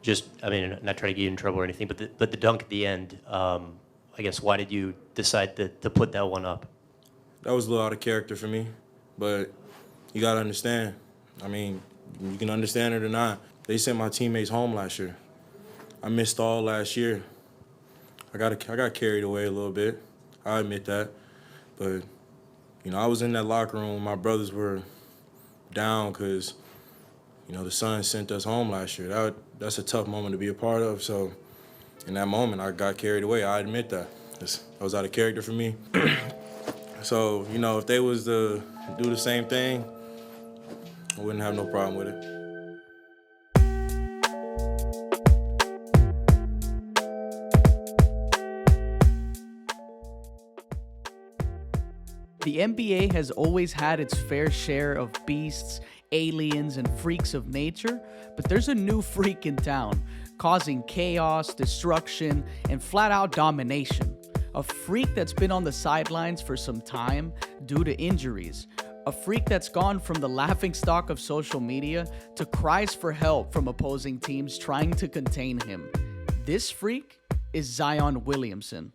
Just, I mean, not trying to get you in trouble or anything, but the dunk at the end, I guess, why did you decide to put that one up? That was a little out of character for me, but you got to understand. I mean, you can understand it or not. They sent my teammates home last year. I missed all last year. I got carried away a little bit. I admit that. But, you know, I was in that locker room when my brothers were down because, you know, the Suns sent us home last year. That's a tough moment to be a part of. So in that moment, I got carried away. I admit that. That was out of character for me. So, you know, if they was to do the same thing, I wouldn't have no problem with it. The NBA has always had its fair share of beasts, aliens, and freaks of nature, but there's a new freak in town, causing chaos, destruction, and flat-out domination. A freak that's been on the sidelines for some time due to injuries. A freak that's gone from the laughingstock of social media to cries for help from opposing teams trying to contain him. This freak is Zion Williamson.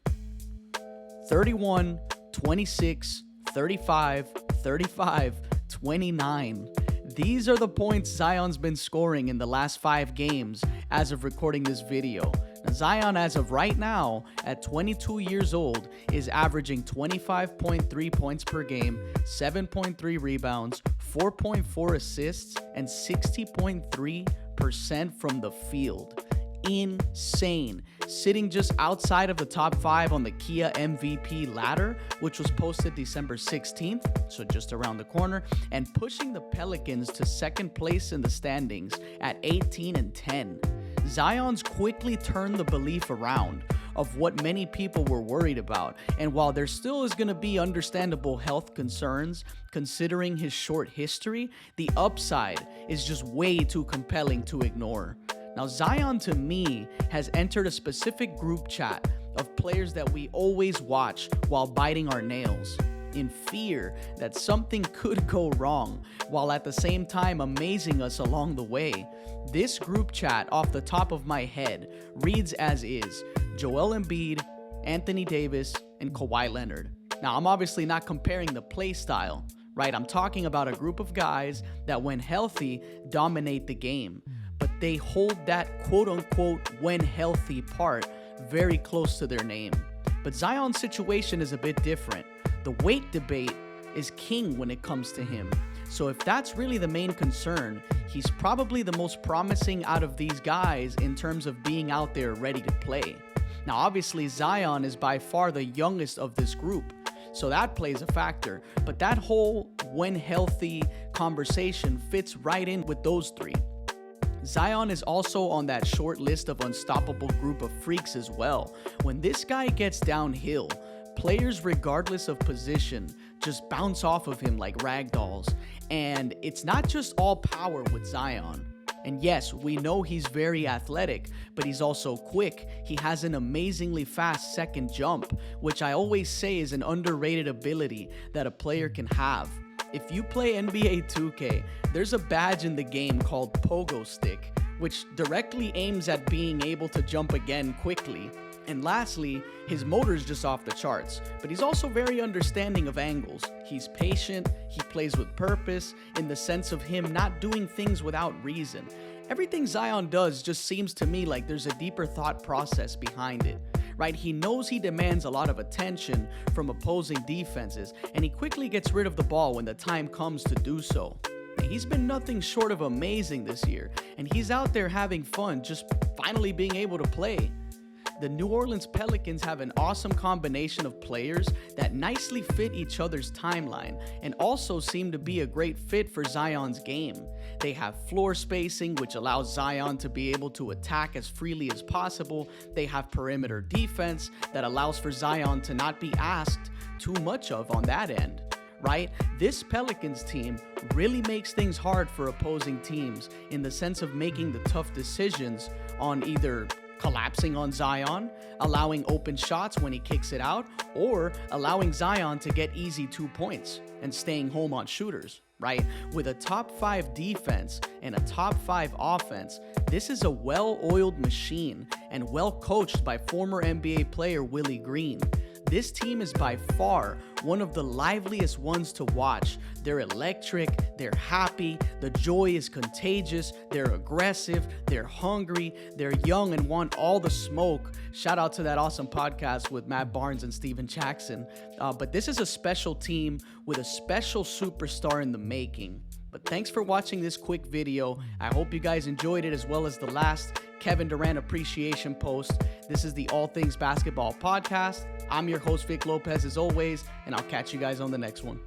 31, 26, 35, 35, 29. These are the points Zion's been scoring in the last 5 games as of recording this video. Now, Zion, as of right now, at 22 years old, is averaging 25.3 points per game, 7.3 rebounds, 4.4 assists, and 60.3% from the field. Insane. Sitting just outside of the top 5 on the Kia MVP ladder, which was posted December 16th, so just around the corner, and pushing the Pelicans to second place in the standings at 18-10. Zion's quickly turned the belief around of what many people were worried about, and while there still is going to be understandable health concerns considering his short history, the upside is just way too compelling to ignore. Now, Zion, to me, has entered a specific group chat of players that we always watch while biting our nails, in fear that something could go wrong, while at the same time amazing us along the way. This group chat, off the top of my head, reads as is: Joel Embiid, Anthony Davis, and Kawhi Leonard. Now, I'm obviously not comparing the play style, right? I'm talking about a group of guys that, when healthy, dominate the game. But they hold that quote-unquote when healthy part very close to their name. But Zion's situation is a bit different. The weight debate is king when it comes to him. So if that's really the main concern, he's probably the most promising out of these guys in terms of being out there ready to play. Now, obviously, Zion is by far the youngest of this group, so that plays a factor. But that whole when healthy conversation fits right in with those three. Zion is also on that short list of unstoppable group of freaks as well. When this guy gets downhill, players regardless of position just bounce off of him like ragdolls. And it's not just all power with Zion. And yes, we know he's very athletic, but he's also quick. He has an amazingly fast second jump, which I always say is an underrated ability that a player can have. If you play NBA 2K, there's a badge in the game called Pogo Stick, which directly aims at being able to jump again quickly. And lastly, his motor's just off the charts, but he's also very understanding of angles. He's patient, he plays with purpose, in the sense of him not doing things without reason. Everything Zion does just seems to me like there's a deeper thought process behind it. Right? He knows he demands a lot of attention from opposing defenses, and he quickly gets rid of the ball when the time comes to do so. He's been nothing short of amazing this year, and he's out there having fun, just finally being able to play. The New Orleans Pelicans have an awesome combination of players that nicely fit each other's timeline and also seem to be a great fit for Zion's game. They have floor spacing, which allows Zion to be able to attack as freely as possible. They have perimeter defense that allows for Zion to not be asked too much of on that end, right? This Pelicans team really makes things hard for opposing teams in the sense of making the tough decisions on either collapsing on Zion, allowing open shots when he kicks it out, or allowing Zion to get easy 2 points and staying home on shooters. right? With a top 5 defense and a top 5 offense, this is a well-oiled machine and well coached by former NBA player Willie Green. This team is by far one of the liveliest ones to watch. They're electric, they're happy, the joy is contagious, they're aggressive, they're hungry, they're young and want all the smoke. Shout out to that awesome podcast with Matt Barnes and Steven Jackson. But this is a special team with a special superstar in the making. But thanks for watching this quick video. I hope you guys enjoyed it as well as the last Kevin Durant appreciation post. This is the All Things Basketball podcast. I'm your host, Vic Lopez, as always, and I'll catch you guys on the next one.